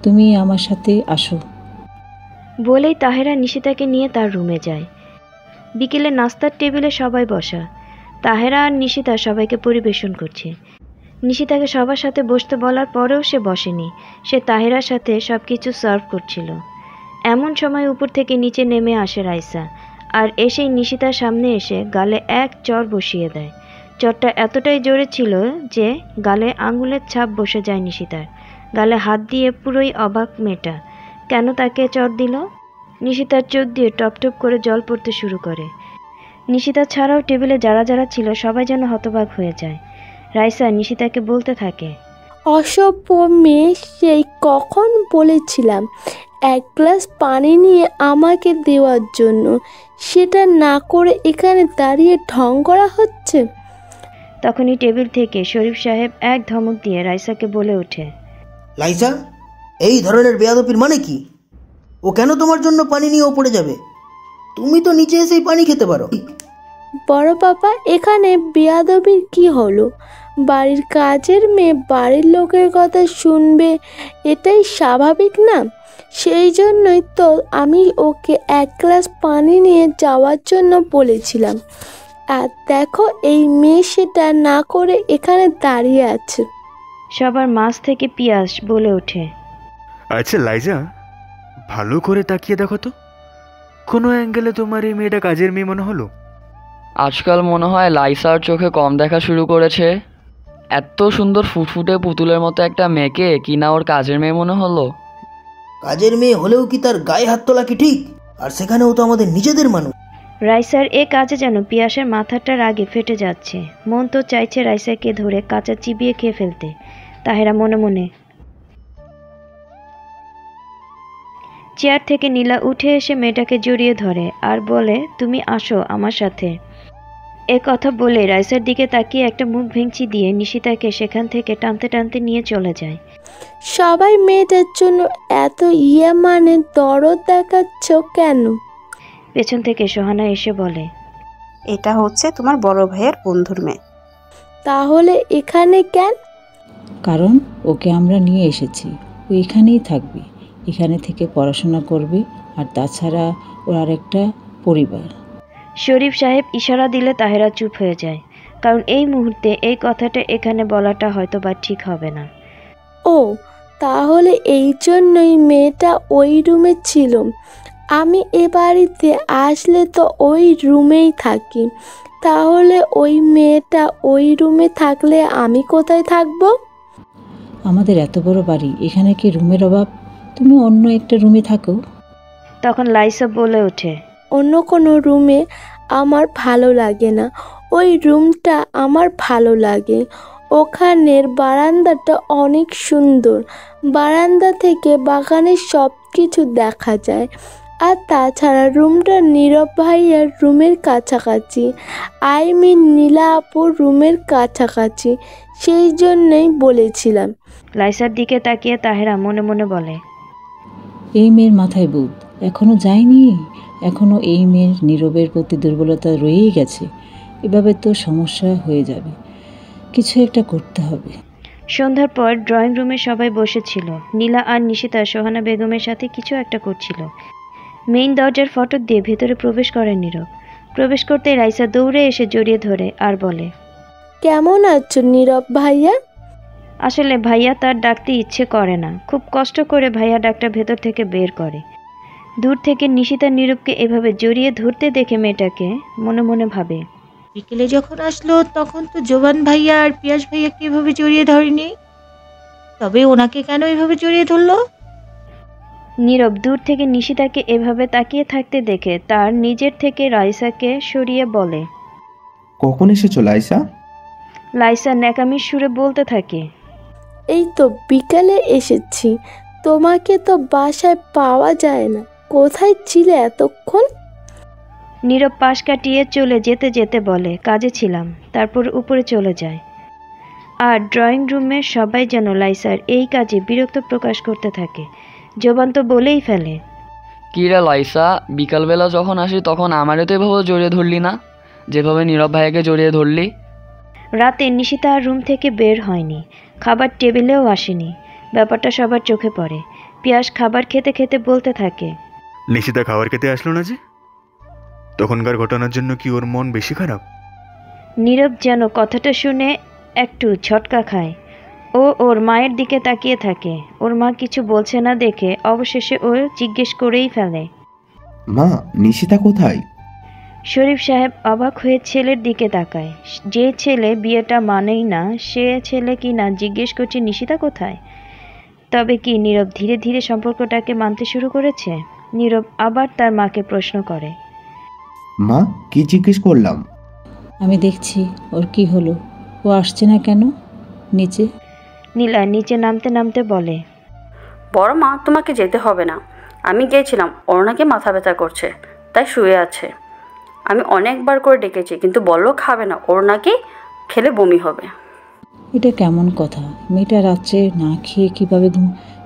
তুমি আমার সাথে আসো। বলেই তাহেরা নিশিতাকে নিয়ে তার রুমে যায়। বিকেলে নাস্তার টেবিলে সবাই বসা। তাহেরা আর নিশিতা সবাইকে পরিবেশন করছে। নিশিতাকে সবার সাথে বসতে বলার পরেও সে বসেনি। সে তাহেরার সাথে সব কিছু সার্ভ করছিল। এমন সময় উপর থেকে নিচে নেমে আসে রাইসা, আর এসেই নিশিতার সামনে এসে গালে এক চর বসিয়ে দেয়। চরটা এতটাই জোরে ছিল যে গালে আঙুলের ছাপ বসে যায় নিশিতার। গালে হাত দিয়ে পুরোই অবাক মেয়েটা, কেন তাকে চর দিল? নিশিতার চোখ দিয়ে টপ টপ করে জল পড়তে শুরু করে। নিশিতা ছাড়াও টেবিলে যারা যারা ছিল সবাই যেন হতবাক হয়ে যায়। রাইসা নিশিতাকে বলতে থাকে, অসভ্য মেয়ে, সেই কখন বলেছিলাম এক গ্লাস পানি নিয়ে আমাকে দেওয়ার জন্য, সেটা না করে এখানে দাঁড়িয়ে ঢং করা হচ্ছে। তখনই টেবিল থেকে শরীফ সাহেব এক ধমক দিয়ে রাইসাকে বলে ওঠে, লাইসা, এই ধরনের বেয়াদবির মানে কি? ও কেন তোমার জন্য পানি নিয়ে ওপরে যাবে? তুমি তো নিচে এসেই পানি খেতে পারো। বড় বাবা, এখানে বেয়াদবির কি হলো? বাড়ির কাজের মেয়ে বাড়ির লোকের কথা শুনবে, এটাই স্বাভাবিক না? সেই জন্যই তো আমি ওকে এক গ্লাস পানি নিয়ে যাওয়ার জন্য বলেছিলাম, আর দেখো এই মেয়ে সেটা না করে এখানে দাঁড়িয়ে আছে। সবার মাঝ থেকে পিয়াস বলে ওঠে, আচ্ছা লাইজা, ভালো করে তাকিয়ে দেখো তো, কোনো অ্যাঙ্গেলে তোমার এই মেয়েটা কাজের মেয়ে মনে হলো? আজকাল মনে হয় লাইসার চোখে কম দেখা শুরু করেছে। এত সুন্দর ফুটফুটে পুতুলের মতো একটা মেয়েকে কিনা ওর কাজের মেয়ে মনে হলো। কাজের মেয়ে হলেও কি তার গায়ে হাত তোলা কি ঠিক? আর সেখানেও তো আমাদের নিজেদের মানুষ। রাইসার এ কাজে যেন পিয়াসের মাথাটা রাগে ফেটে যাচ্ছে। মন তো চাইছে রাইসাকে ধরে কাঁচা চিবিয়ে খেয়ে ফেলতে। তাহেরা মনে মনে। চেয়ার থেকে নীলা উঠে এসে মেয়েটাকে জড়িয়ে ধরে আর বলে, তুমি আসো আমার সাথে। এ কথা বলে রাইসার দিকে তাকিয়ে একটা মুখ ভেঙচি দিয়ে নিশিতাকে সেখান থেকে টানতে টানতে নিয়ে চলে যায়। সবাই মেয়েটার জন্য এত মানে দরদ দেখাচ্ছ কেন? পেছন থেকে সোহানা এসে বলে, এটা হচ্ছে তোমার বড় ভাইয়ের বন্ধুর মেয়ে। তাহলে এখানে কেন? কারণ ওকে আমরা নিয়ে এসেছি, ও এখানেই থাকবে, এখানে থেকে পড়াশোনা করবে, আর তাছাড়া ওর আরেকটা পরিবার। শরীফ সাহেব ইশারা দিলে তাহেরা চুপ হয়ে যায়, কারণ এই মুহূর্তে এই কথাটা এখানে বলাটা হয়তো বা ঠিক হবে না। ও, তাহলে এই জন্যই মেয়েটা ওই রুমে ছিল। আমি এ বাড়িতে আসলে তো ওই রুমেই থাকি, তাহলে ওই মেয়েটা ওই রুমে থাকলে আমি কোথায় থাকবো? আমাদের এত বড় বাড়ি, এখানে কি রুমের অভাব? তুমি অন্য একটা রুমে থাকো। তখন লাইসা বলে ওঠে, অন্য কোনো রুমে আমার ভালো লাগে না, ওই রুমটা আমার ভালো লাগে। ওখানের বারান্দাটা অনেক সুন্দর, বারান্দা থেকে বাগানের সব কিছু দেখা যায়। আর তাছাড়া রুমটা নীরব ভাইয়ার রুমের কাছাকাছি, নীলা আপুর রুমের কাছাকাছি, সেই জন্যই বলেছিলাম। লাইসার দিকে তাকিয়ে তাহেরা মনে মনে বলে, এই মেয়ের মাথায় বুদ্ধ এখনো যায়নি, এখনো এই মেয়ের নীরবের প্রতি দুর্বলতা রয়েই গেছে। এভাবে তো সমস্যা হয়ে যাবে, কিছু একটা করতে হবে। সন্ধ্যার পর ড্রয়িং রুমে সবাই বসেছিল। নীলা আর নিশিতা সোহানা বেগমের সাথে কিছু একটা করছিল। মেইন দরজার ফটক দিয়ে ভেতরে প্রবেশ করে নীরব। প্রবেশ করতে রাইসা দৌড়ে এসে জড়িয়ে ধরে আর বলে, কেমন আছো নীরব ভাইয়া? আসলে ভাইয়া তার ডাকতে ইচ্ছে করে না। খুব কষ্ট করে ভাইয়া ডাকটা ভেতর থেকে বের করে। দূর থেকে নিশিতা নীরবকে এভাবে জড়িয়ে ধরতে দেখে মেয়েটাকে মনে মনে ভাবে, বিকেলে যখন আসলো তখন তো জোবান ভাইয়া আর পিয়াস ভাইয়াকে এভাবে জড়িয়ে ধরেনি, তবে ওনাকে কেন এভাবে জড়িয়ে ধরলো? নীরব দূর থেকে নিশিতাকে এভাবে তাকিয়ে থাকতে দেখে তার নিজের থেকে রাইসাকে সরিয়ে বলে, কখন এসেছো লাইসা? লাইসা ন্যাকামির সুরে বলতে থাকে, এই তো বিকালে এসেছি, তোমাকে তো বাসায় পাওয়া যায় না, কোথায় ছিলে এতক্ষণ? নীরব পাশ কাটিয়ে চলে যেতে যেতে বলে, কাজে ছিলাম। তারপর উপরে চলে যায়। আর ড্রয়িং রুমের সবাই যেন লাইসার এই কাজে বিরক্ত প্রকাশ করতে থাকে। জোবান তো বলেই ফেলে, কী রে লাইসা, বিকালবেলা যখন আসি তখন আমারও তো এভাবে জড়িয়ে ধরলি না, যেভাবে নীরব ভাইয়াকে জড়িয়ে ধরলি। রাতে নিশিতা আর রুম থেকে বের হয়নি, খাবার টেবিলেও আসেনি। ব্যাপারটা সবার চোখে পড়ে। পিয়াস খাবার খেতে খেতে বলতে থাকে, নিশিতা খাবার খেতে আসলো না যে? তখনকার ঘটনার জন্য কি ওর মন বেশি খারাপ? নীরব যেন কথাটা শুনে একটু ঝটকা খায়। ও ওর মায়ের দিকে তাকিয়ে থাকে। ওর মা কিছু বলছে না দেখে অবশেষে ও জিজ্ঞেস করেই ফেলে, মা, নিশিতা কোথায়? শরীফ সাহেব অবাক হয়ে ছেলের দিকে তাকায়। যে ছেলে বিয়েটা মানেই না, সে ছেলে কি না জিজ্ঞেস করছে নিশিতা কোথায়। তবে কি নীরব ধীরে ধীরে সম্পর্কটাকে মানতে শুরু করেছে? নীরব আবার তার মাকে প্রশ্ন করে, মা, কি জিজ্ঞেস করলাম? আমি দেখছি ওর কি হলো, ও আসছে না কেন নিচে? নীলা নিচে নামতে নামতে বলে, বড় মা, তোমাকে যেতে হবে না। আমি গিয়েছিলাম, ওর নাকি মাথা ব্যথা করছে, তাই শুয়ে আছে। আমি অনেকবার করে ডেকেছি, কিন্তু বললো খাবে না, ওর নাকি খেলে বমি হবে। এটা কেমন কথা? মেয়েটা রাত্রে না খেয়ে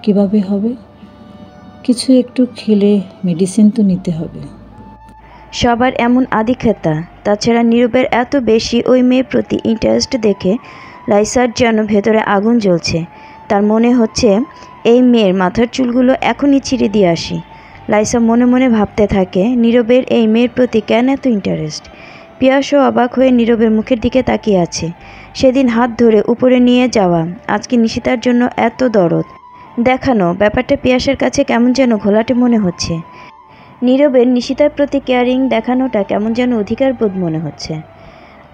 কিভাবে হবে? কিছু একটু খেলে মেডিসিন তো নিতে হবে। সবার এমন আদিক্ষেতা। তাছাড়া নীরবের এত বেশি ওই মেয়ের প্রতি ইন্টারেস্ট দেখে লাইসার যেন ভেতরে আগুন জ্বলছে। তার মনে হচ্ছে এই মেয়ের মাথার চুলগুলো এখনই ছিঁড়ে দিয়ে আসি। লাইসা মনে মনে ভাবতে থাকে, নীরবের এই মেয়ের প্রতি কেন এত ইন্টারেস্ট। পিয়াসও অবাক হয়ে নীরবের মুখের দিকে তাকিয়ে আছে। সেদিন হাত ধরে উপরে নিয়ে যাওয়া, আজকে নিশিতার জন্য এত দরদ দেখানো, ব্যাপারটা পিয়াসের কাছে কেমন যেন ঘোলাটে মনে হচ্ছে। নীরবের নিশিতার প্রতি কেয়ারিং দেখানোটা কেমন যেন অধিকার বোধ মনে হচ্ছে।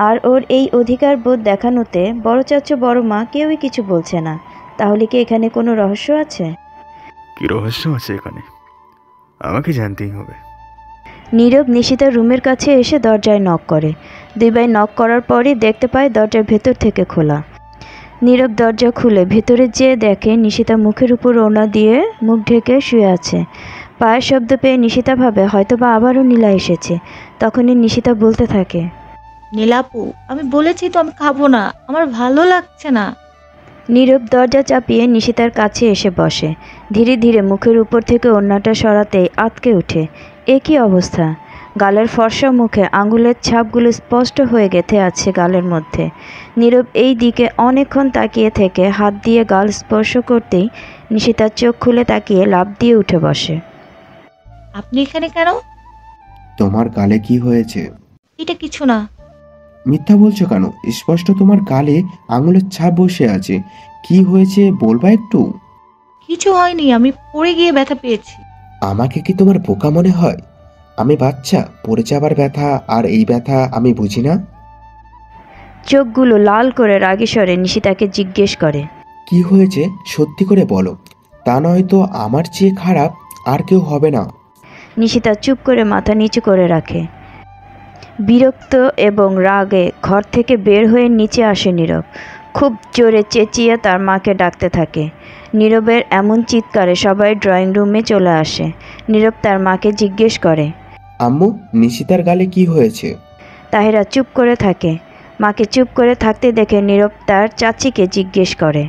আর ওর এই অধিকার বোধ দেখানোতে বড় চাচু বড় মা কেউই কিছু বলছে না। তাহলে কি এখানে কোনো রহস্য আছে? কি রহস্য আছে এখানে? আমাকে জানতেই হবে। নীরব নিশিতার রুমের কাছে এসে দরজায় নক করে। দুইবার নক করার পরই দেখতে পায় দরজার ভেতর থেকে খোলা। নীরব দরজা খুলে ভেতরে যেয়ে দেখে নিশিতা মুখের উপর ওড়না দিয়ে মুখ ঢেকে শুয়ে আছে। পায়ের শব্দ পেয়ে নিশিতা ভাবে হয়তোবা আবারও নীলা এসেছে। তখনই নিশিতা বলতে থাকে, নীলাপু, আমি বলেছি তো আমি খাবো না, আমার ভালো লাগছে না। নীরব দরজা চাপিয়ে নিশিতার কাছে এসে বসে। ধীরে ধীরে মুখের উপর থেকে ওড়নাটা সরাতেই আঁতকে ওঠে। এ কী অবস্থা! গালের ফর্সা মুখে আঙুলের ছাপগুলো স্পষ্ট হয়ে গেঁথে আছে গালের মধ্যে। নীরব এই দিকে অনেকক্ষণ তাকিয়ে থেকে হাত দিয়ে গাল স্পর্শ করতেই নিশিতার চোখ খুলে তাকিয়ে লাফ দিয়ে উঠে বসে। আপনি এখানে কেন? তোমার গালে কি হয়েছে? এটা কিছু না। মিথ্যা বলছো কেন? স্পষ্ট তোমার গালে আঙুলের ছাপ বসে আছে। কি হয়েছে বলবা একটু? কিছু হয়নি, আমি পড়ে গিয়ে ব্যথা পেয়েছি। আমাকে কি তোমার বোকা মনে হয়? আমি বাচ্চা, পড়ে যাবার ব্যথা আর এই ব্যথা আমি বুঝি না? চোখগুলো লাল করে রাগী স্বরে নিশিতাকে জিজ্ঞেস করে, কি হয়েছে সত্যি করে বলো, তা নয়তো আমার চেয়ে খারাপ আর কেউ হবে না। নিশিতা চুপ করে মাথা নিচু করে রাখে। বিরক্ত এবং রাগে ঘর থেকে বের হয়ে নিচে আসে নীরব। খুব জোরে চেঁচিয়ে তার মাকে ডাকতে থাকে। নীরবের এমন চিৎকারে সবাই ড্রয়িং রুমে চলে আসে। নীরব তার মাকে জিজ্ঞেস করে, আম্মু, নিশিতার গালে কি হয়েছে? তাহিরা চুপ করে থাকে। মাকে চুপ করে থাকতে দেখে নীরব তার চাচিকে জিজ্ঞেস করে,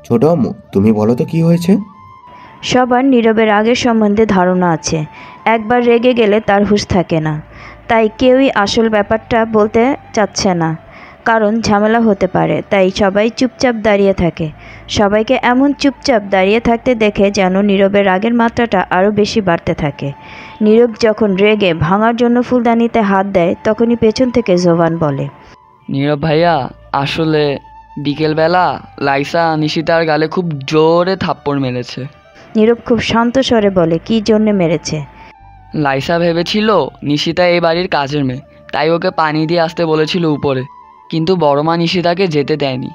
ছোট আম্মু, তুমি বলো তো কি হয়েছে? সবার নীরবের রাগের সম্বন্ধে ধারণা আছে। একবার রেগে গেলে তার হুঁশ থাকে না, তাই কেউই আসল ব্যাপারটা বলতে চাচ্ছে না। কারণ ঝামেলা হতে পারে, তাই সবাই চুপচাপ দাঁড়িয়ে থাকে। সবাইকে এমন চুপচাপ দাঁড়িয়ে থাকতে দেখে যেন নীরবের রাগের মাত্রাটা আরও বেশি বাড়তে থাকে। নীরব যখন রেগে ভাঙার জন্য ফুলদানিতে হাত দেয়, তখনই পেছন থেকে জোবান বলে, নীরব ভাইয়া, আসলে বিকেলবেলা লাইসা নিশিতার গালে খুব জোরে থাপ্পড় মেরেছে। নীরব খুব শান্ত স্বরে বলে, কী জন্যে মেরেছে? লাইসা ভেবেছিল নিশিতা এই বাড়ির কাজের মেয়ে, তাই ওকে পানি দিয়ে আসতে বলেছিল উপরে, কিন্তু বড় মা নিশিতাকে যেতে দেয়নি,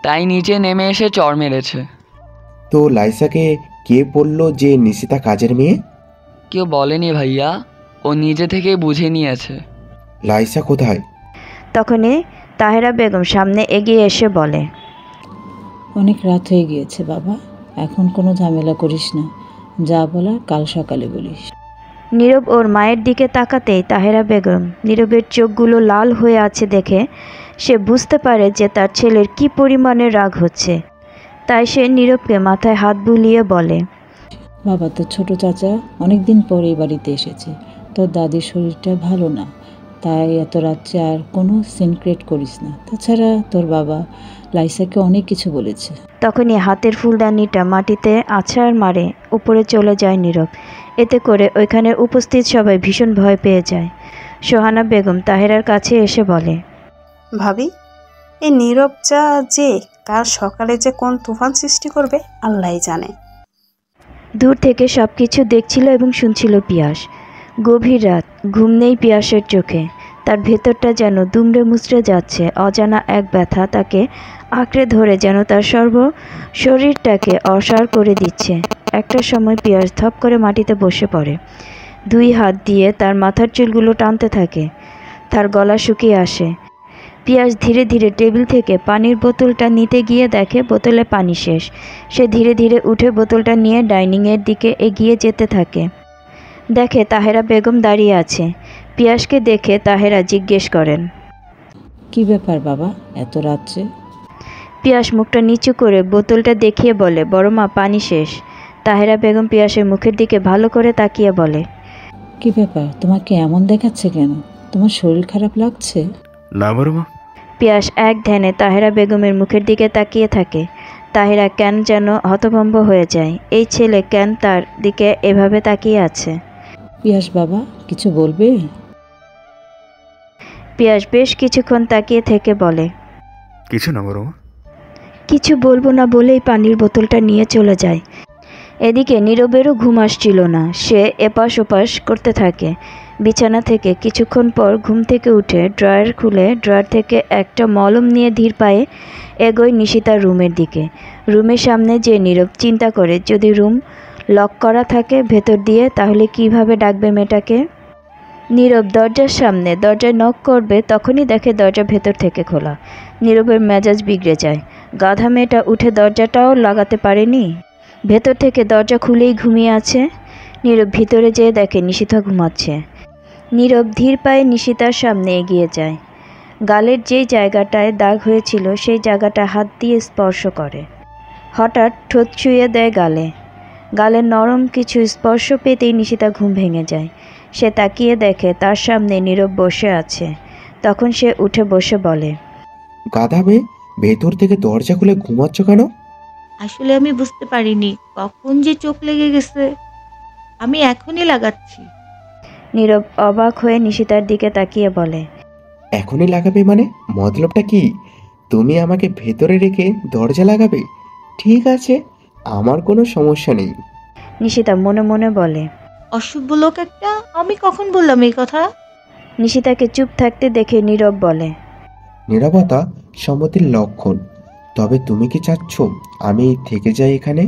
তাই নিচে নেমে এসে চড় মেরেছে। তো লাইসাকে কে বলল যে নিশিতা কাজের মেয়ে? কেউ বলেনি ভাইয়া, ও নিজে থেকে বুঝে নিয়েছে। লাইসা কোথায়? তখনই তাহেরা বেগম সামনে এগিয়ে এসে বলে, অনেক রাত হয়ে গিয়েছে বাবা, এখন কোনো ঝামেলা করিস না, যা বলার কাল সকালে বলিস। নীরব ওর মায়ের দিকে তাকাতেই তাহেরা বেগম নীরবের চোখগুলো লাল হয়ে আছে দেখে সে বুঝতে পারে যে তার ছেলের কি পরিমাণে রাগ হচ্ছে। তাই সে নীরবকে মাথায় হাত বুলিয়ে বলে, বাবা, তোর ছোট চাচা অনেক দিন পর এই বাড়িতে এসেছে, তোর দাদির শরীরটা ভালো না, তাই এত রাত্রে আর কোনো সিনক্রেট করিস না। তাছাড়া তোর বাবা লাইসাকে অনেক কিছু বলেছে। তখনই হাতের ফুলদানিটা মাটিতে আছাড় মারে উপরে চলে যায় নীরব। এতে করে ওইখানে উপস্থিত সবাই ভীষণ ভয় পেয়ে যায়। সোহানা বেগম তাহেরার কাছে এসে বলে, ভাবি, এই নীরব যা যে কাল সকালে যে কোন তুফান সৃষ্টি করবে আল্লাহই জানে। দূর থেকে সব কিছু দেখছিল এবং শুনছিল পিয়াস। গভীর রাত, ঘুম নেই পিয়াসের চোখে। তার ভেতরটা যেন দুমড়ে মুচড়ে যাচ্ছে। অজানা এক ব্যথা তাকে আঁকড়ে ধরে যেন তার শরীরটাকে অসাড় করে দিচ্ছে। একটা সময় পিয়াস ধপ করে মাটিতে বসে পড়ে। দুই হাত দিয়ে তার মাথার চুলগুলো টানতে থাকে। তার গলা শুকিয়ে আসে। পিয়াস ধীরে ধীরে টেবিল থেকে পানির বোতলটা নিতে গিয়ে দেখে বোতলে পানি শেষ। সে ধীরে ধীরে উঠে বোতলটা নিয়ে ডাইনিংয়ের দিকে এগিয়ে যেতে থাকে। দেখে তাহেরা বেগম দাঁড়িয়ে আছে। পিয়াসকে দেখে তাহেরা জিজ্ঞেস করেন, কি ব্যাপার বাবা, এত রাত্রে? পিয়াস মুখটা নিচু করে বোতলটা দেখিয়ে বলে, বড় মা, পানি শেষ। তাহেরা বেগম পিয়াসের মুখের দিকে ভালো করে তাকিয়ে বলে, কি ব্যাপার, তোমাকে এমন দেখাচ্ছে কেন? তোমার শরীর খারাপ লাগছে? না বড় মা। পিয়াস এক ধ্যানে তাহেরা বেগমের মুখের দিকে তাকিয়ে থাকে। তাহেরা কেন যেন হতভম্ব হয়ে যায়। এই ছেলে কেন তার দিকে এভাবে তাকিয়ে আছে? পিয়াস বাবা, কিছু বলবে? পিয়াস বেশ কিছুক্ষণ তাকিয়ে থেকে বলে, কিছু না বড় মা। কিছু বলবো না বলেই পানির বোতলটা নিয়ে চলে যায়। এদিকে নীরবেরও ঘুম আসছিল না। সে এপাশ ওপাশ করতে থাকে। বিছানা থেকে কিছুক্ষণ পর ঘুম থেকে উঠে ড্রয়ার খুলে ড্রয়ার থেকে একটা মলম নিয়ে ধীর পায়ে এগোয় নিশিতার রুমের দিকে। রুমের সামনে যে নীরব চিন্তা করে, যদি রুম লক করা থাকে ভেতর দিয়ে, তাহলে কিভাবে ডাকবে মেয়েটাকে। নীরব দরজার সামনে দরজায় নক করবে, তখনই দেখে দরজা ভেতর থেকে খোলা। নীরবের মেজাজ বিগড়ে যায়। গাধা মেয়েটা উঠে দরজাটাও লাগাতে পারেনি। ভেতর থেকে দরজা খুলেই ঘুমিয়ে আছে। নীরব ভিতরে যেয়ে দেখে নিশিতা ঘুমাচ্ছে। নীরব ধীর পায়ে নিশিতার সামনে এগিয়ে যায়। গালের যেই জায়গাটায় দাগ হয়েছিল সেই জায়গাটা হাত দিয়ে স্পর্শ করে। হঠাৎ ঠোঁট ছুঁয়ে দেয় গালে। গালের নরম কিছু স্পর্শ পেতেই নিশিতা ঘুম ভেঙে যায়। সে তাকিয়ে দেখে তার সামনে নীরব বসে আছে। তখন সে উঠে বসে বলে, গাধা মেয়ে, ভেতর থেকে দরজা খুলে ঘুমাচ্ছ কেন? আসলে আমি বুঝতে পারিনি কখন যে চোখ লেগে গেছে, আমি এখনই লাগাচ্ছি। নীরব অবাক হয়ে নিশিতার দিকে তাকিয়ে বলে, এখনই লাগাবে মানে? মতলবটা কি? তুমি আমাকে ভেতরে রেখে দরজা লাগাবে? ঠিক আছে, আমার কোনো সমস্যা নেই। নিশিতা মনে মনে বলে, অসভ্য লোক একটা, আমি কখন বললাম এই কথা? নিশিতাকে চুপ থাকতে দেখে নীরব বলে, নীরবতা সম্মতির লক্ষণ। তবে তুমি কি চাচ্ছ আমি থেকে যাই এখানে?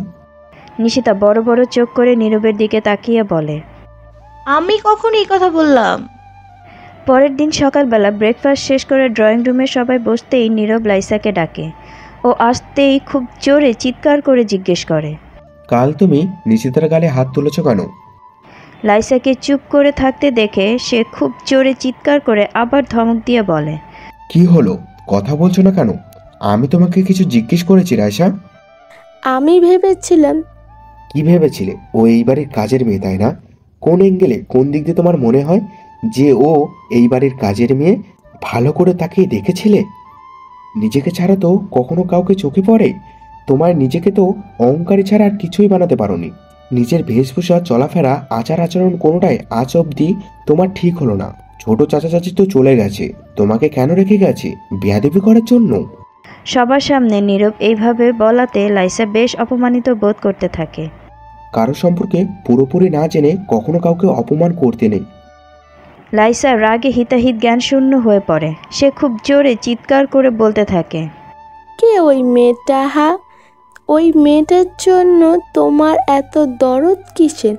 নিশিতা বড় বড় চোখ করে নীরবের দিকে তাকিয়ে বলে, আমি কখন এই কথা বললাম? পরের দিন সকালবেলা ব্রেকফাস্ট শেষ করে ড্রয়িং রুমে সবাই বসতেই নীরব লাইসাকে ডাকে। ও আসতেই খুব জোরে চিৎকার করে জিজ্ঞেস করে, কাল তুমি নিশিতার গালে হাত তুলেছ কেন? লাইসাকে চুপ করে থাকতে দেখে সে খুব জোরে চিৎকার করে আবার ধমক দিয়ে বলে, কি হলো, কথা বলছো না কেন? আমি তোমাকে কিছু জিজ্ঞেস করেছি রাইসা। আমি ভেবেছিলাম। কি ভেবেছিলে? ও এই বাড়ির কাজের মেয়ে, তাই না? কোন অ্যাঙ্গেলে, কোন দিক দিয়ে তোমার মনে হয় যে ও এই বাড়ির কাজের মেয়ে? ভালো করে তাকিয়ে দেখেছিলে? নিজেকে ছাড়া তো কখনো কাউকে চোখে পড়ে? তোমার নিজেকে তো অহংকারী ছাড়া আর কিছুই বানাতে পারোনি। নিজের বেশভূষা, চলাফেরা, আচার আচরণ কোনোটাই আজ অবধি তোমার ঠিক হলো না। ছোট চাচা চাচি তো চলে গেছে, তোমাকে কেন রেখে গেছে? বেয়াদবি করার জন্য? সবার সামনে নীরব এইভাবে বলাতে লাইসা বেশ অপমানিত বোধ করতে থাকে। কারো সম্পর্কে পুরোপুরি না জেনে কখনো কাউকে অপমান করতে নেই। লাইসা রাগে হিতাহিত জ্ঞান শূন্য হয়ে পড়ে। সে খুব জোরে চিৎকার করে বলতে থাকে, কে ওই মেয়েটা? ওই মেয়েটার জন্য তোমার এত দরদ কিসের?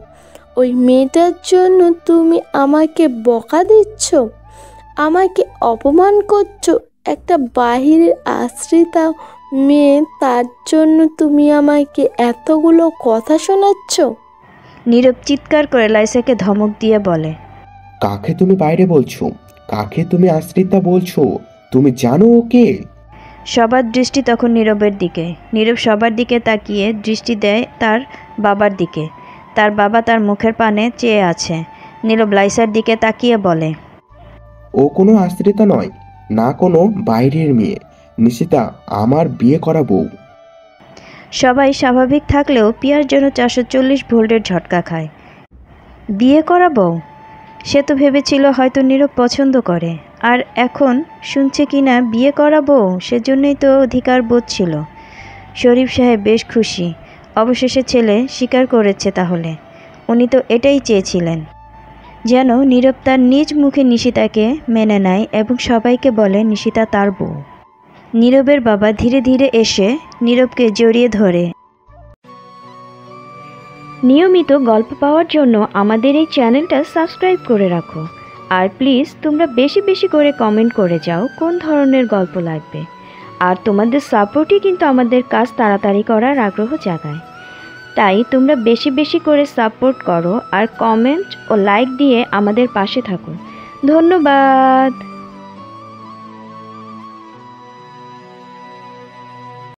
ওই মেয়েটার জন্য তুমি আমাকে বকা দিচ্ছ, আমাকে অপমান করছো। একটা বাহিরের আশ্রিতা মেয়ে, তার জন্য তুমি আমাকে এতগুলো কথা শোনাচ্ছ? নীরব চিৎকার করে লাইসাকে ধমক দিয়ে বলে, কাকে তুমি বাইরে বলছো? কাকে তুমি আশ্রিতা বলছো? তুমি জানো ওকে? সবার দৃষ্টি তখন নীরবের দিকে। নীরব সবার দিকে তাকিয়ে দৃষ্টি দেয় তার বাবার দিকে। তার বাবা তার মুখের পানে চেয়ে আছে। নীরব লাইসার দিকে তাকিয়ে বলে, ও কোনো আশ্রিতা নয়, না কোনো বাইরের মেয়ে। নিশিতা আমার বিয়ে করা বউ। সবাই স্বাভাবিক থাকলেও পিয়ার যেন 440 ভোল্টের ঝটকা খায়। বিয়ে করা বউ? সে তো ভেবেছিল হয়তো নীরব পছন্দ করে, আর এখন শুনছে কিনা বিয়ে করা বউ। সেজন্যই তো অধিকার বোধ ছিল। শরীফ সাহেব বেশ খুশি। অবশেষে ছেলে স্বীকার করেছে। তাহলে উনি তো এটাই চেয়েছিলেন, যেন নীরব তার নিজ মুখে নিশিতাকে মেনে নেয় এবং সবাইকে বলে নিশিতা তার বউ। নীরবের বাবা ধীরে ধীরে এসে নীরবকে জড়িয়ে ধরে। নিয়মিত গল্প পাওয়ার জন্য আমাদের এই চ্যানেলটা সাবস্ক্রাইব করে রাখো। আর প্লিজ তোমরা বেশি বেশি করে কমেন্ট করে যাও কোন ধরনের গল্প লাগবে। আর তোমাদের সাপোর্টই কিন্তু আমাদের কাজ তাড়াতাড়ি করার আগ্রহ জাগায়। তাই তোমরা বেশি বেশি করে সাপোর্ট করো আর কমেন্ট ও লাইক দিয়ে আমাদের পাশে থাকো। ধন্যবাদ।